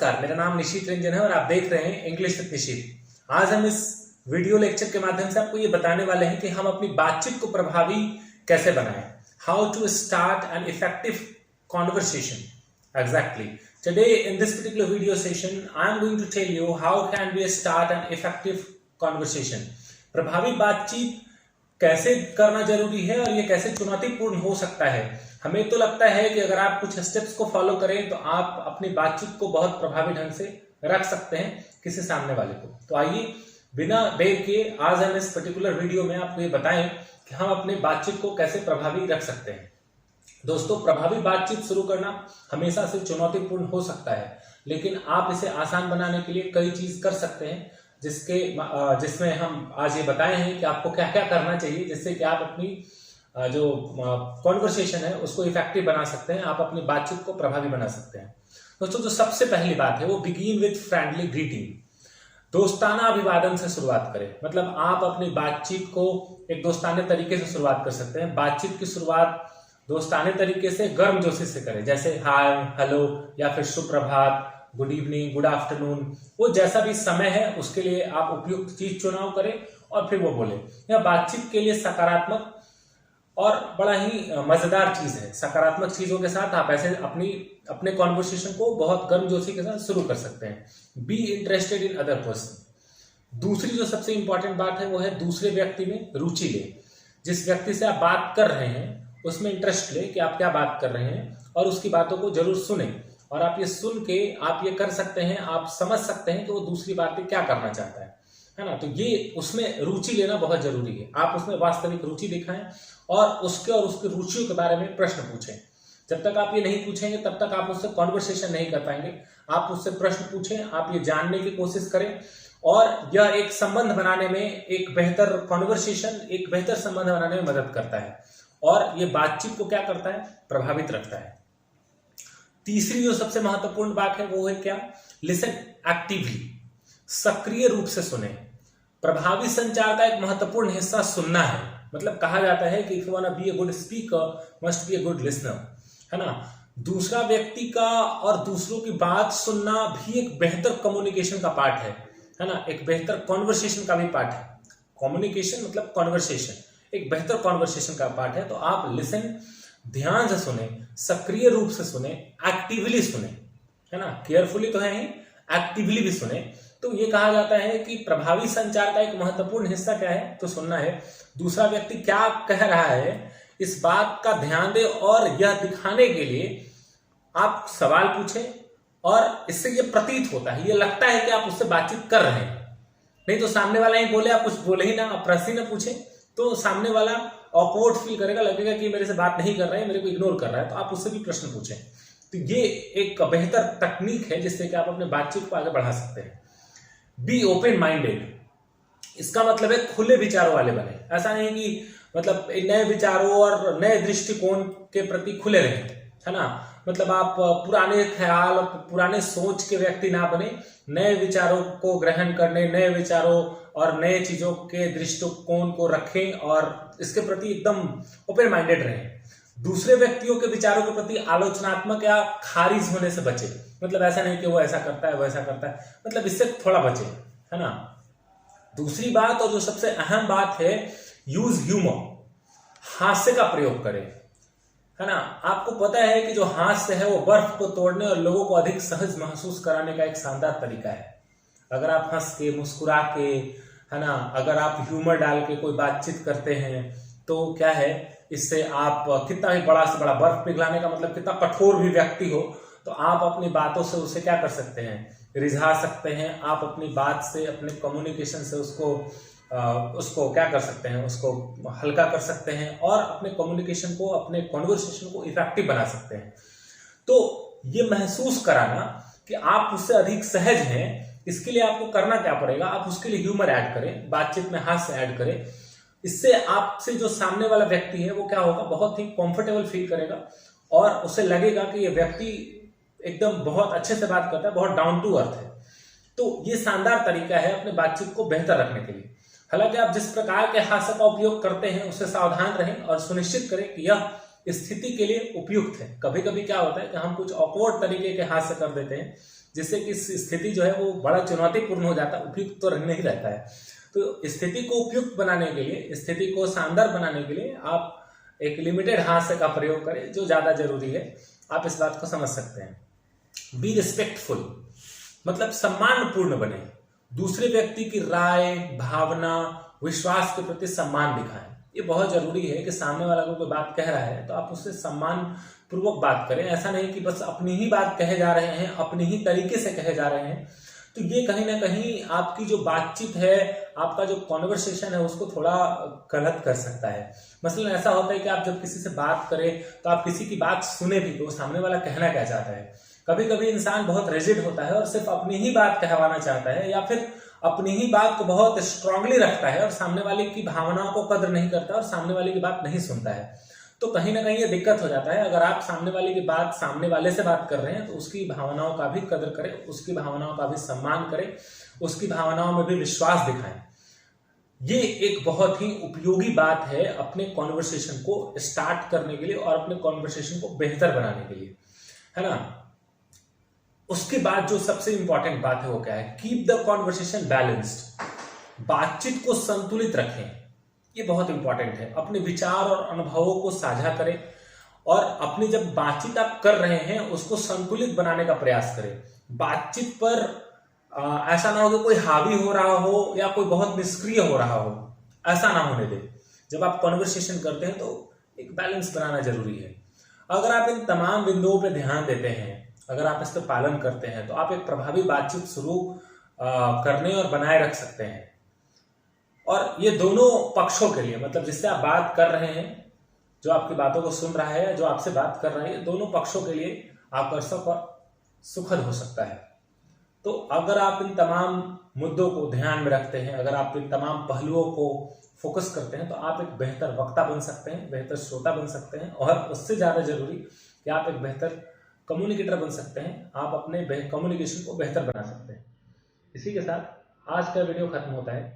नमस्कार, मेरा नाम निशित रंजन है और आप देख रहे हैं इंग्लिश विद निशित। आज हम इस वीडियो लेक्चर के माध्यम से आपको ये बताने वाले हैं कि हम अपनी बातचीत को प्रभावी कैसे बनाएं। How to start an effective conversation. Exactly, today in this particular video session I am going to tell you how can we start an effective conversation. प्रभावी बातचीत कैसे करना जरूरी है और ये कैसे चुनौतीपूर्ण हो सकता है। हमें तो लगता है कि अगर आप कुछ स्टेप्स को फॉलो करें तो आप अपनी बातचीत को बहुत प्रभावी ढंग से रख सकते हैं किसी सामने वाले को। तो आइए बिना देर के आज हम इस पर्टिकुलर वीडियो में आपको ये बताएं कि हम अपनी बातचीत को कैसे प्रभावी रख सकते हैं। दोस्तों, प्रभावी बातचीत शुरू करना हमेशा से चुनौतीपूर्ण हो सकता है, लेकिन आप इसे आसान बनाने के लिए कई चीज कर सकते हैं जिसमें हम आज ये बताए हैं कि आपको क्या क्या करना चाहिए जिससे कि आप अपनी जो कॉन्वर्सेशन है उसको इफेक्टिव बना सकते हैं, आप अपनी बातचीत को प्रभावी बना सकते हैं। दोस्तों, जो सबसे पहली बात है वो बिगिन विद फ्रेंडली ग्रीटिंग। दोस्ताना अभिवादन से शुरुआत करें। मतलब आप अपनी बातचीत को एक दोस्ताने तरीके से शुरुआत कर सकते हैं। बातचीत की शुरुआत दोस्ताने तरीके से गर्मजोशी से करें, जैसे हाय, हेलो या फिर सुप्रभात, गुड इवनिंग, गुड आफ्टरनून। वो जैसा भी समय है उसके लिए आप उपयुक्त चीज चुनाव करें और फिर वो बोले। यह बातचीत के लिए सकारात्मक और बड़ा ही मजेदार चीज है। सकारात्मक चीजों के साथ आप ऐसे अपने कॉन्वर्सेशन को बहुत गर्मजोशी के साथ शुरू कर सकते हैं। Be interested in other person. दूसरी जो सबसे इंपॉर्टेंट बात है वो है दूसरे व्यक्ति में रुचि ले। जिस व्यक्ति से आप बात कर रहे हैं उसमें इंटरेस्ट ले कि आप क्या बात कर रहे हैं और उसकी बातों को जरूर सुने। और आप ये सुन के आप ये कर सकते हैं, आप समझ सकते हैं कि वो दूसरी बातें क्या करना चाहता है ना। तो ये उसमें रुचि लेना बहुत जरूरी है। आप उसमें वास्तविक रुचि दिखाएं और उसकी रुचियों के बारे में प्रश्न पूछें। जब तक आप ये नहीं पूछेंगे तब तक आप उससे कॉन्वर्सेशन नहीं कर पाएंगे। आप उससे प्रश्न पूछें, आप ये जानने की कोशिश करें और यह एक संबंध बनाने में, एक बेहतर कॉन्वर्सेशन, एक बेहतर संबंध बनाने में मदद करता है और ये बातचीत को क्या करता है, प्रभावित रखता है। तीसरी जो सबसे महत्वपूर्ण बात है वो है क्या, लिसन एक्टिवली। सक्रिय रूप से सुने। प्रभावी संचार का एक महत्वपूर्ण हिस्सा सुनना है। मतलब कहा जाता है कि if you want to be a good speaker must be a good listener, है ना। दूसरा व्यक्ति का और दूसरों की बात सुनना भी एक बेहतर कम्युनिकेशन का पार्ट है ना। एक बेहतर कॉन्वर्सेशन का भी पार्ट है। कम्युनिकेशन मतलब कॉन्वर्सेशन, एक बेहतर कॉन्वर्सेशन का पार्ट है। तो आप लिसन, ध्यान से सुने, सक्रिय रूप से सुने, एक्टिवली सुने, है ना। केयरफुली तो है ही, एक्टिवली भी सुने। तो ये कहा जाता है कि प्रभावी संचार का एक महत्वपूर्ण हिस्सा क्या है, तो सुनना है। दूसरा व्यक्ति क्या कह रहा है इस बात का ध्यान दे और यह दिखाने के लिए आप सवाल पूछें और इससे ये प्रतीत होता है, ये लगता है कि आप उससे बातचीत कर रहे हैं। नहीं तो सामने वाला ही बोले, आप कुछ बोले ही ना, आप प्रश्न ही ना पूछे तो सामने वाला ऑकवर्ड फील करेगा, लगेगा कि मेरे से बात नहीं कर रहा है, मेरे को इग्नोर कर रहा है। तो आप उससे भी प्रश्न पूछें। तो ये एक बेहतर तकनीक है जिससे कि आप अपने बातचीत को आगे बढ़ा सकते हैं। Be open minded. इसका मतलब है खुले विचारों वाले बने। ऐसा नहीं कि मतलब नए विचारों और नए दृष्टिकोण के प्रति खुले रहें, है ना। मतलब आप पुराने ख्याल, पुराने सोच के व्यक्ति ना बने। नए विचारों को ग्रहण करने, नए विचारों और नए चीजों के दृष्टिकोण को रखें और इसके प्रति एकदम ओपन माइंडेड रहें। दूसरे व्यक्तियों के विचारों के प्रति आलोचनात्मक या खारिज होने से बचे। मतलब ऐसा नहीं कि वो ऐसा करता है, वो ऐसा करता है, मतलब इससे थोड़ा बचे, है ना। दूसरी बात और जो सबसे अहम बात है, यूज ह्यूमर। हास्य का प्रयोग करें, है ना। आपको पता है कि जो हास्य है वो बर्फ को तोड़ने और लोगों को अधिक सहज महसूस कराने का एक शानदार तरीका है। अगर आप हंस के, मुस्कुरा के, है ना, अगर आप ह्यूमर डाल के कोई बातचीत करते हैं तो क्या है, इससे आप कितना भी बड़ा से बड़ा बर्फ पिघलाने का मतलब कितना कठोर भी व्यक्ति हो तो आप अपनी बातों से उसे क्या कर सकते हैं, रिझा सकते हैं। आप अपनी बात से, अपने कम्युनिकेशन से उसको क्या कर सकते हैं, उसको हल्का कर सकते हैं और अपने कम्युनिकेशन को, अपने कॉन्वर्सेशन को इफेक्टिव बना सकते हैं। तो ये महसूस कराना कि आप उससे अधिक सहज हैं, इसके लिए आपको करना क्या पड़ेगा, आप उसके लिए ह्यूमर ऐड करें, बातचीत में हास्य ऐड करें। इससे आपसे जो सामने वाला व्यक्ति है वो क्या होगा, बहुत ही कंफर्टेबल फील करेगा और उसे लगेगा कि ये व्यक्ति एकदम बहुत अच्छे से बात करता है, बहुत डाउन टू अर्थ है। तो ये शानदार तरीका है अपने बातचीत को बेहतर रखने के लिए। हालांकि आप जिस प्रकार के हास्य का उपयोग करते हैं उससे सावधान रहें और सुनिश्चित करें कि यह स्थिति के लिए उपयुक्त है। कभी कभी क्या होता है कि हम कुछ ऑकवर्ड तरीके के हाथ से कर देते हैं, जिससे कि स्थिति जो है वो बड़ा चुनौतीपूर्ण हो जाता है, उपयुक्त तो नहीं रहता है। तो स्थिति को उपयुक्त बनाने के लिए, स्थिति को शानदार बनाने के लिए आप एक लिमिटेड हास्य का प्रयोग करें, जो ज्यादा जरूरी है। आप इस बात को समझ सकते हैं। बी रिस्पेक्टफुल, मतलब सम्मानपूर्ण बने, दूसरे व्यक्ति की राय, भावना, विश्वास के प्रति सम्मान दिखाएं। ये बहुत जरूरी है कि सामने वाला कोई बात कह रहा है तो आप उससे सम्मान पूर्वक बात करें। ऐसा नहीं कि बस अपनी ही बात कहे जा रहे हैं, अपनी ही तरीके से कहे जा रहे हैं। तो ये कहीं ना कहीं आपकी जो बातचीत है, आपका जो कॉन्वर्सेशन है, उसको थोड़ा गलत कर सकता है। मसलन ऐसा होता है कि आप जब किसी से बात करें तो आप किसी की बात सुने भी तो सामने वाला कहना क्या चाहता है। कभी कभी इंसान बहुत रिजिड होता है और सिर्फ अपनी ही बात कहवाना चाहता है, या फिर अपनी ही बात को बहुत स्ट्रांगली रखता है और सामने वाले की भावनाओं को कदर नहीं करता और सामने वाले की बात नहीं सुनता है। तो कहीं ना कहीं ये दिक्कत हो जाता है। अगर आप सामने वाले की बात सामने वाले से बात कर रहे हैं तो उसकी भावनाओं का भी कदर करें, उसकी भावनाओं का भी सम्मान करें, उसकी भावनाओं में भी विश्वास दिखाएं। ये एक बहुत ही उपयोगी बात है अपने कॉन्वर्सेशन को स्टार्ट करने के लिए और अपने कॉन्वर्सेशन को बेहतर बनाने के लिए, है ना। उसके बाद जो सबसे इंपॉर्टेंट बात है वो क्या है? कीप द कॉन्वर्सेशन बैलेंस्ड, बातचीत को संतुलित रखें। ये बहुत इंपॉर्टेंट है। अपने विचार और अनुभवों को साझा करें और अपनी जब बातचीत आप कर रहे हैं उसको संतुलित बनाने का प्रयास करें। बातचीत पर ऐसा ना हो कि कोई हावी हो रहा हो या कोई बहुत निष्क्रिय हो रहा हो, ऐसा ना होने दें। जब आप कॉन्वर्सेशन करते हैं तो एक बैलेंस बनाना जरूरी है। अगर आप इन तमाम बिंदुओं पर ध्यान देते हैं, अगर आप इसका पालन करते हैं, तो आप एक प्रभावी बातचीत शुरू करने और बनाए रख सकते हैं। और ये दोनों पक्षों के लिए, मतलब जिससे आप बात कर रहे हैं, जो आपकी बातों को सुन रहा है, जो आपसे बात कर रहा है, दोनों पक्षों के लिए आकर्षक और सुखद हो सकता है। तो अगर आप इन तमाम मुद्दों को ध्यान में रखते हैं, अगर आप इन तमाम पहलुओं को फोकस करते हैं, तो आप एक बेहतर वक्ता बन सकते हैं, बेहतर श्रोता बन सकते हैं, और उससे ज्यादा जरूरी कि आप एक बेहतर कम्युनिकेटर बन सकते हैं। आप अपने कम्युनिकेशन को बेहतर बना सकते हैं। इसी के साथ आज का वीडियो खत्म होता है।